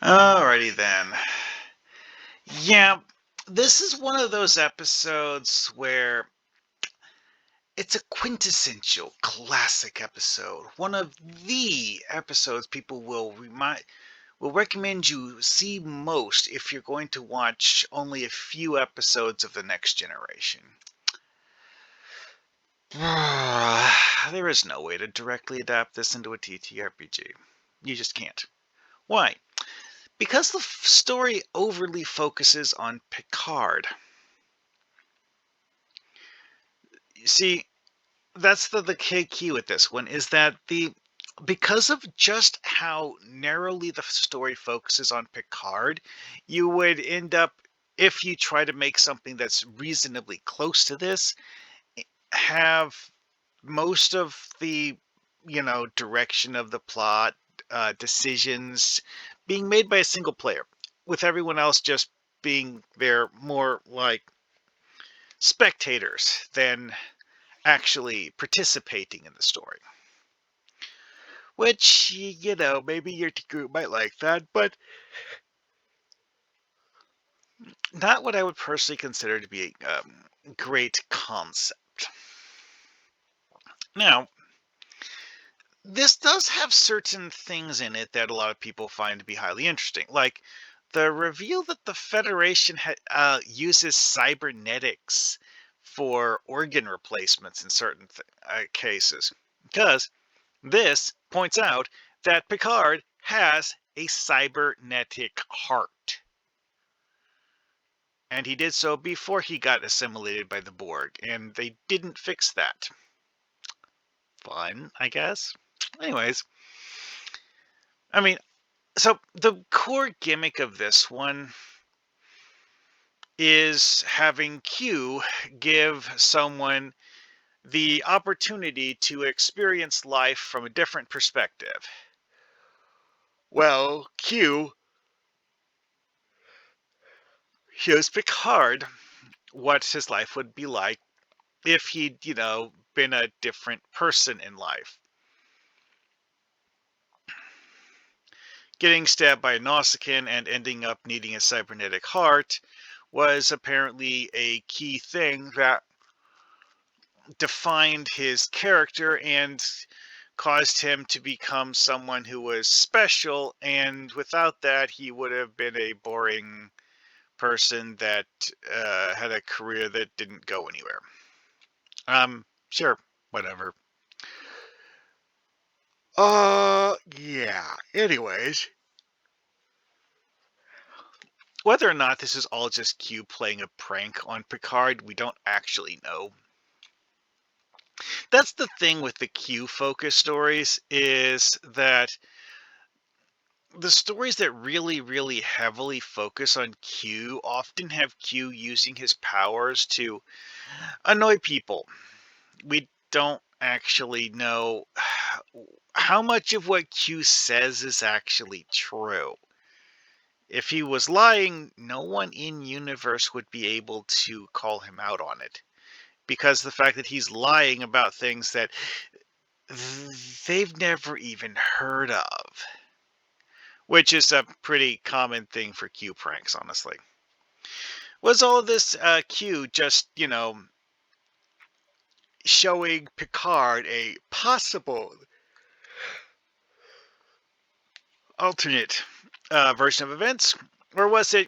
Alrighty then. Yeah, this is one of those episodes where it's a quintessential classic episode. One of the episodes people will recommend you see most if you're going to watch only a few episodes of The Next Generation. There is no way to directly adapt this into a TTRPG. You just can't. Why? Because the story overly focuses on Picard. You see, that's the key with this one is that because of just how narrowly the story focuses on Picard, you would end up, if you try to make something that's reasonably close to this, have most of the direction of the plot, decisions being made by a single player, with everyone else just being there more like spectators than actually participating in the story. Which, maybe your group might like that, but not what I would personally consider to be a great concept. Now, this does have certain things in it that a lot of people find to be highly interesting, like the reveal that the Federation uses cybernetics for organ replacements in certain cases, because this points out that Picard has a cybernetic heart. And he did so before he got assimilated by the Borg, and they didn't fix that. Fun, I guess. Anyways, I mean, so the core gimmick of this one is having Q give someone the opportunity to experience life from a different perspective. Well, Q shows Picard what his life would be like if he'd, been a different person in life. Getting stabbed by a Nausicaan and ending up needing a cybernetic heart was apparently a key thing that defined his character and caused him to become someone who was special, and without that he would have been a boring person that had a career that didn't go anywhere. Sure, whatever. Yeah. Anyways, whether or not this is all just Q playing a prank on Picard, we don't actually know. That's the thing with the Q focus stories, is that the stories that really, really heavily focus on Q often have Q using his powers to annoy people. We don't actually know how much of what Q says is actually true. If he was lying, no one in universe would be able to call him out on it, because the fact that he's lying about things that they've never even heard of, which is a pretty common thing for Q pranks, honestly. Was all of this Q just, showing Picard a possible alternate version of events, or was it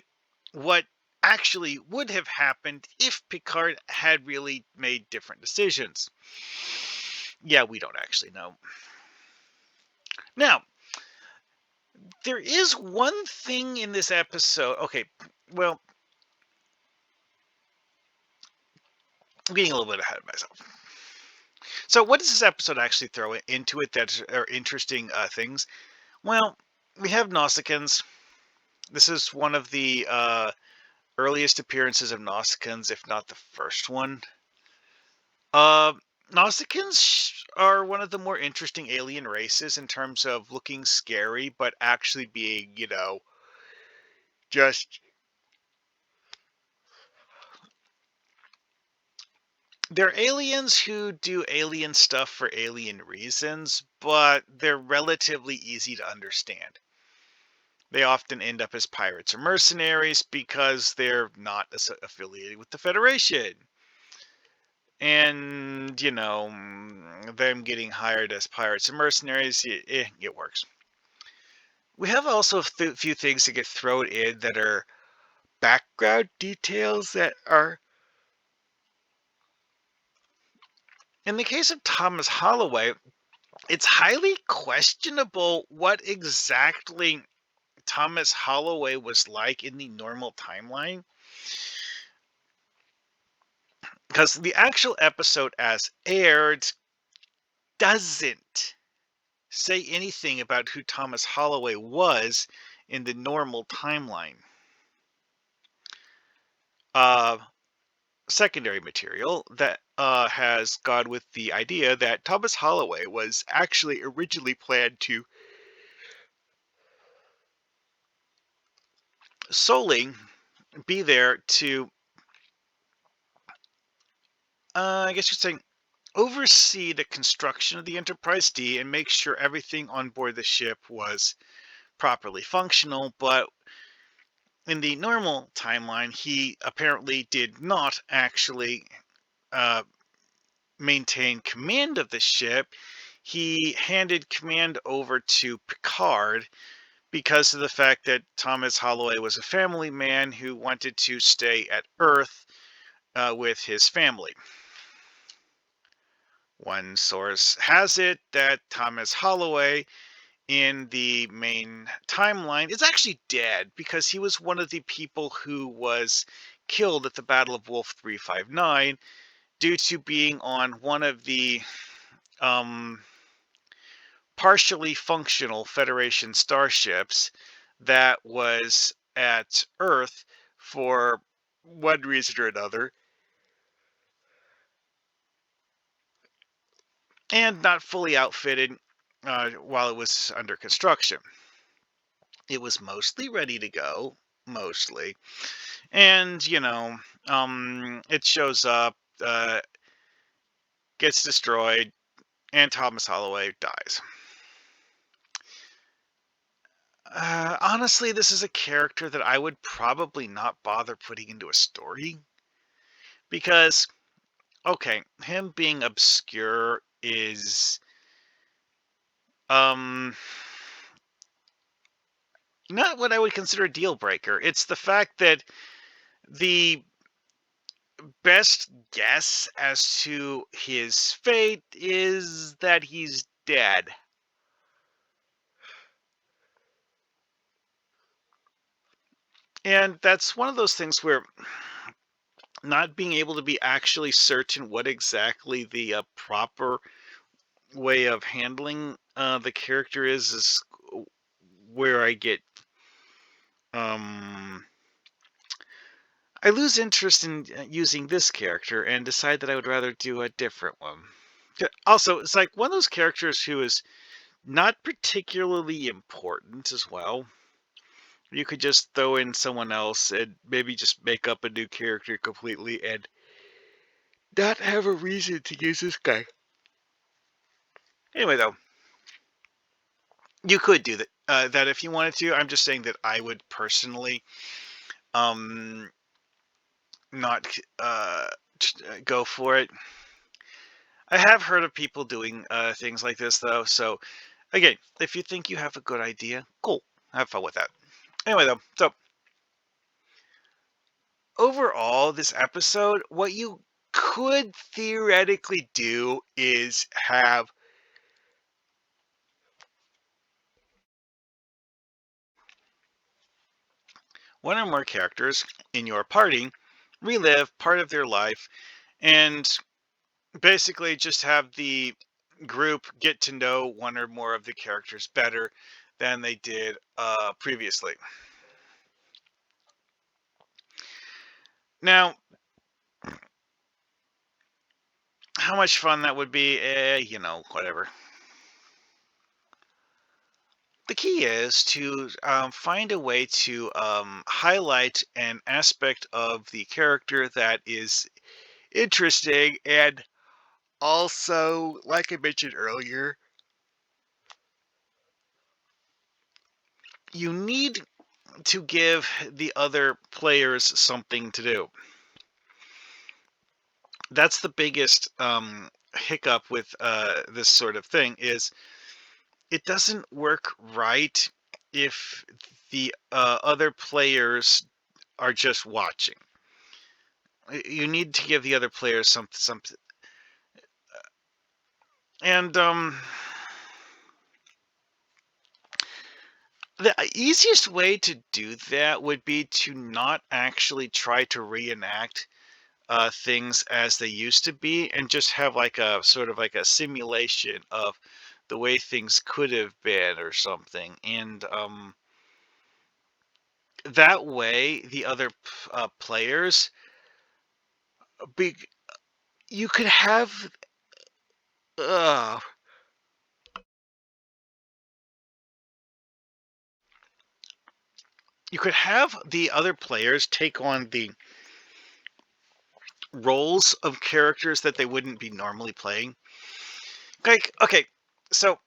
what actually would have happened if Picard had really made different decisions? Yeah, we don't actually know. Now, there is one thing in this episode. Okay, well, I'm getting a little bit ahead of myself. So, what does this episode actually throw into it that are interesting things? Well, we have Nausicaans. This is one of the earliest appearances of Nausicaans, if not the first one. Uh, Nausicaans are one of the more interesting alien races in terms of looking scary, but actually being, just. They're aliens who do alien stuff for alien reasons, but they're relatively easy to understand. They often end up as pirates or mercenaries because they're not affiliated with the Federation. And, them getting hired as pirates and mercenaries, it works. We have also a few things that get thrown in that are background details that are. In the case of Thomas Holloway, it's highly questionable what exactly Thomas Holloway was like in the normal timeline. Because the actual episode as aired doesn't say anything about who Thomas Holloway was in the normal timeline. Uh, Secondary material that has gone with the idea that Thomas Holloway was actually originally planned to solely be there to, I guess you're saying, oversee the construction of the Enterprise D and make sure everything on board the ship was properly functional. But in the normal timeline, he apparently did not actually uh, maintain command of the ship. He handed command over to Picard because of the fact that Thomas Holloway was a family man who wanted to stay at Earth with his family. One source has it that Thomas Holloway in the main timeline is actually dead because he was one of the people who was killed at the Battle of Wolf 359 due to being on one of the partially functional Federation starships that was at Earth for one reason or another, and not fully outfitted while it was under construction. It was mostly ready to go, mostly. And, it shows up, gets destroyed, and Thomas Holloway dies. Honestly, this is a character that I would probably not bother putting into a story. Because, okay, him being obscure is, um, not what I would consider a deal breaker. It's the fact that the best guess as to his fate is that he's dead. And that's one of those things where not being able to be actually certain what exactly the proper way of handling the character is where um I lose interest in using this character and decide that I would rather do a different one. Also, it's like one of those characters who is not particularly important as well. You could just throw in someone else and maybe just make up a new character completely and not have a reason to use this guy. Anyway, though, you could do that. That if you wanted to. I'm just saying that I would personally, um, not go for it. I have heard of people doing things like this though. So again, if you think you have a good idea, cool. Have fun with that. Anyway, though, so overall, this episode, what you could theoretically do is have one or more characters in your party relive part of their life and basically just have the group get to know one or more of the characters better than they did previously. Now, how much fun that would be, whatever. The key is to find a way to highlight an aspect of the character that is interesting and also, like I mentioned earlier, you need to give the other players something to do. That's the biggest hiccup with this sort of thing is it doesn't work right if the other players are just watching. You need to give the other players something, and the easiest way to do that would be to not actually try to reenact things as they used to be, and just have like a sort of like a simulation of the way things could have been or something, and that way the other players be you could have uh, you could have the other players take on the roles of characters that they wouldn't be normally playing. Like, okay, so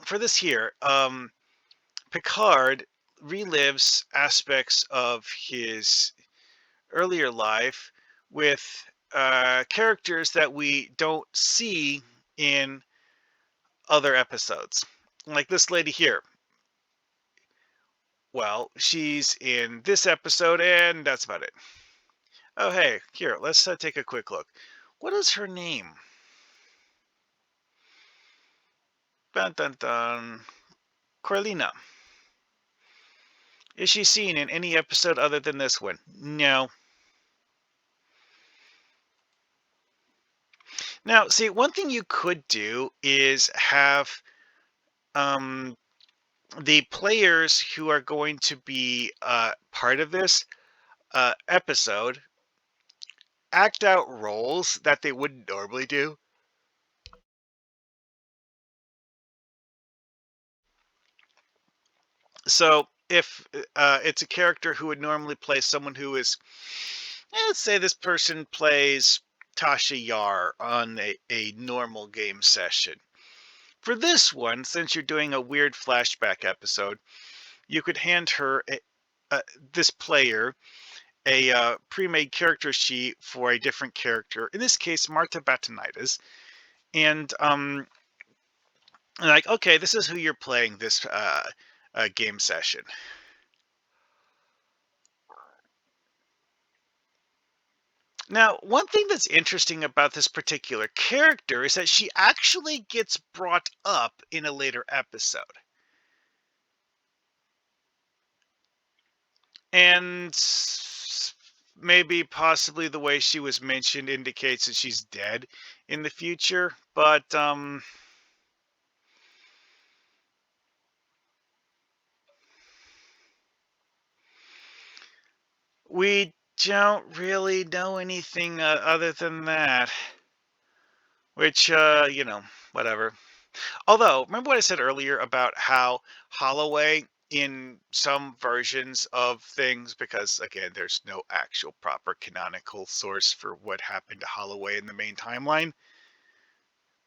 for this here, Picard relives aspects of his earlier life with characters that we don't see in other episodes. Like this lady here. Well, she's in this episode, and that's about it. Oh, hey, here, let's take a quick look. What is her name? Dun dun dun. Corlina. Is she seen in any episode other than this one? No. Now, see, one thing you could do is have um, the players who are going to be part of this episode act out roles that they wouldn't normally do. So if it's a character who would normally play someone who is, let's say this person plays Tasha Yar on a normal game session. For this one, since you're doing a weird flashback episode, you could hand her this player a pre-made character sheet for a different character. In this case, Marta Batanides, and like, okay, this is who you're playing this game session. Now, one thing that's interesting about this particular character is that she actually gets brought up in a later episode. And maybe possibly the way she was mentioned indicates that she's dead in the future, but we don't really know anything other than that, which whatever. Although, remember what I said earlier about how Holloway in some versions of things, because again, there's no actual proper canonical source for what happened to Holloway in the main timeline,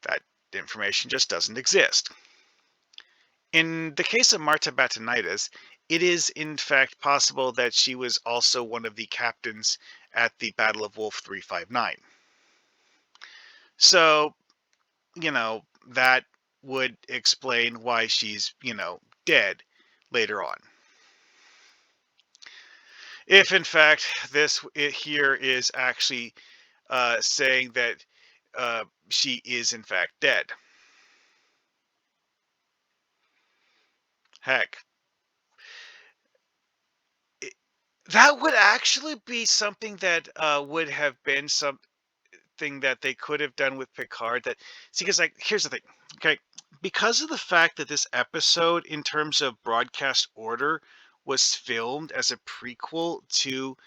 that information just doesn't exist. In the case of Marta Batanides, it is in fact possible that she was also one of the captains at the Battle of Wolf 359. So, that would explain why she's, dead later on. If in fact this here is actually saying that she is in fact dead. Heck, that would actually be something that would have been something that they could have done with Picard. That see, because like here's the thing, okay, because of the fact that this episode, in terms of broadcast order, was filmed as a prequel to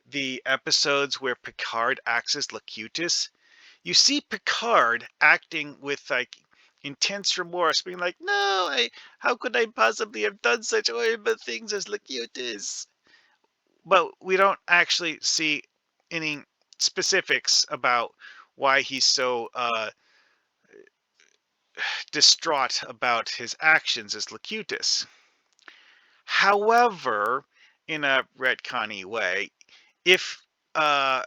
the episodes where Picard acts as Locutus, you see Picard acting with like intense remorse, being like, "No, how could I possibly have done such horrible things as Locutus?" But we don't actually see any specifics about why he's so distraught about his actions as Locutus. However, in a retconny way, if uh,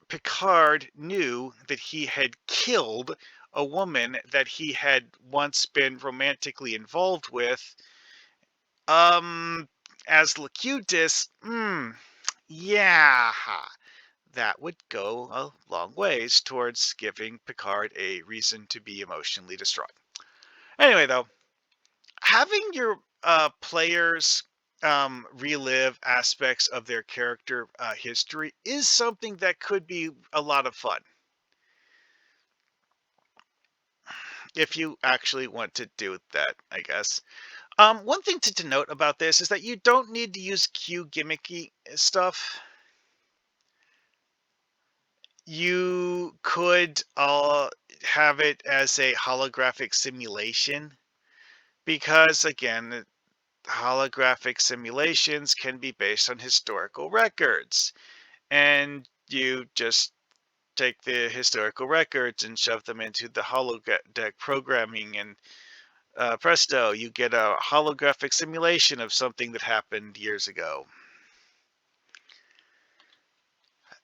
Picard knew that he had killed a woman that he had once been romantically involved with, um, as Locutus, yeah, that would go a long ways towards giving Picard a reason to be emotionally distraught. Anyway, though, having your players relive aspects of their character history is something that could be a lot of fun if you actually want to do that, I guess. One thing to denote about this is that you don't need to use Q gimmicky stuff. You could have it as a holographic simulation because, again, holographic simulations can be based on historical records. And you just take the historical records and shove them into the holodeck programming, and presto, you get a holographic simulation of something that happened years ago.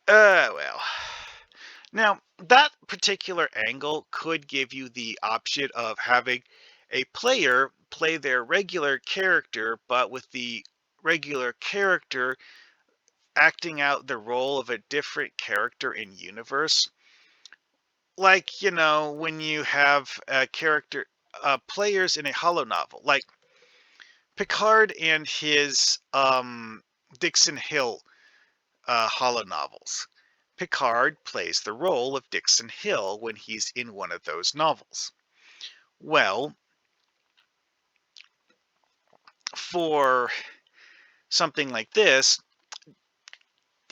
Well. Now, that particular angle could give you the option of having a player play their regular character, but with the regular character acting out the role of a different character in universe. Like, when you have a character, players in a holo novel, like Picard and his Dixon Hill holo novels. Picard plays the role of Dixon Hill when he's in one of those novels. Well, for something like this,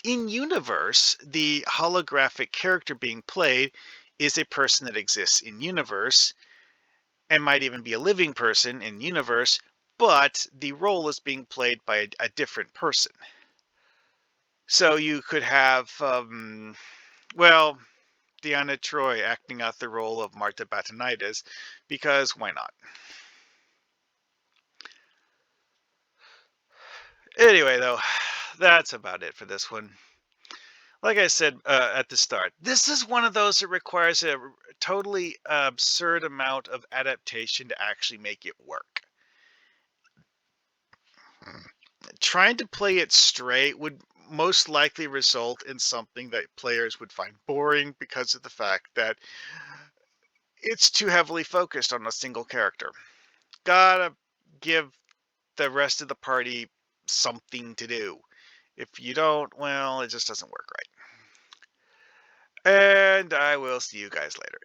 in universe, the holographic character being played is a person that exists in universe and might even be a living person in universe, but the role is being played by a different person. So you could have, well, Deanna Troi acting out the role of Marta Batanides, because why not? Anyway, though, that's about it for this one. Like I said at the start, this is one of those that requires a totally absurd amount of adaptation to actually make it work. Trying to play it straight would most likely result in something that players would find boring because of the fact that it's too heavily focused on a single character. Gotta give the rest of the party something to do. If you don't, well, it just doesn't work right. And I will see you guys later.